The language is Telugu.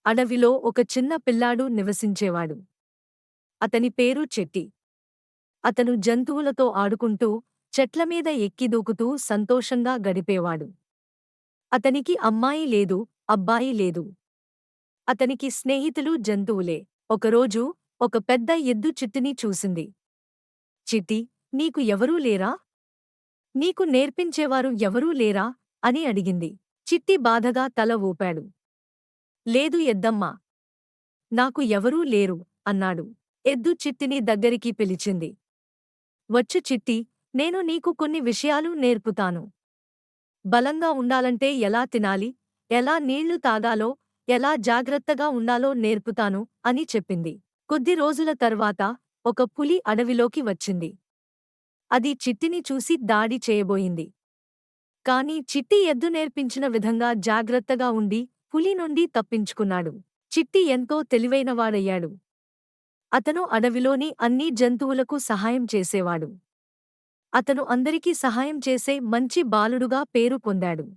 అడవిలో ఒక చిన్న పిల్లాడు నివసించేవాడు. అతని పేరు చెట్టి. అతను జంతువులతో ఆడుకుంటూ, చెట్లమీద ఎక్కి దూకుతూ సంతోషంగా గడిపేవాడు. అతనికి అమ్మాయి లేదు, అబ్బాయి లేదు. అతనికి స్నేహితులు జంతువులే. ఒకరోజు ఒక పెద్ద ఎద్దు చిట్టిని చూసింది. చిట్టి, నీకు ఎవరూ లేరా? నీకు నేర్పించేవారు ఎవరూ లేరా? అని అడిగింది. చిట్టి బాధగా తల ఊపాడు. లేదు ఎద్దమ్మా. నాకు ఎవరూ లేరు అన్నాడు. ఎద్దు చిట్టిని దగ్గరికి పిలిచింది. వచ్చు చిట్టి, నేను నీకు కొన్ని విషయాలు నేర్పుతాను. బలంగా ఉండాలంటే ఎలా తినాలి, ఎలా నీళ్లు తాగాలో, ఎలా జాగ్రత్తగా ఉండాలో నేర్పుతాను అని చెప్పింది. కొద్ది రోజుల తర్వాత ఒక పులి అడవిలోకి వచ్చింది. అది చిట్టిని చూసి దాడి చేయబోయింది. కాని చిట్టి ఎద్దు నేర్పించిన విధంగా జాగ్రత్తగా ఉండి పులి నుండి తప్పించుకున్నాడు. చిట్టి ఎంతో తెలివైనవాడయ్యాడు. అతను అడవిలోని అన్ని జంతువులకు సహాయం చేసేవాడు. అతను అందరికీ సహాయం చేసే మంచి బాలుడుగా పేరు పొందాడు.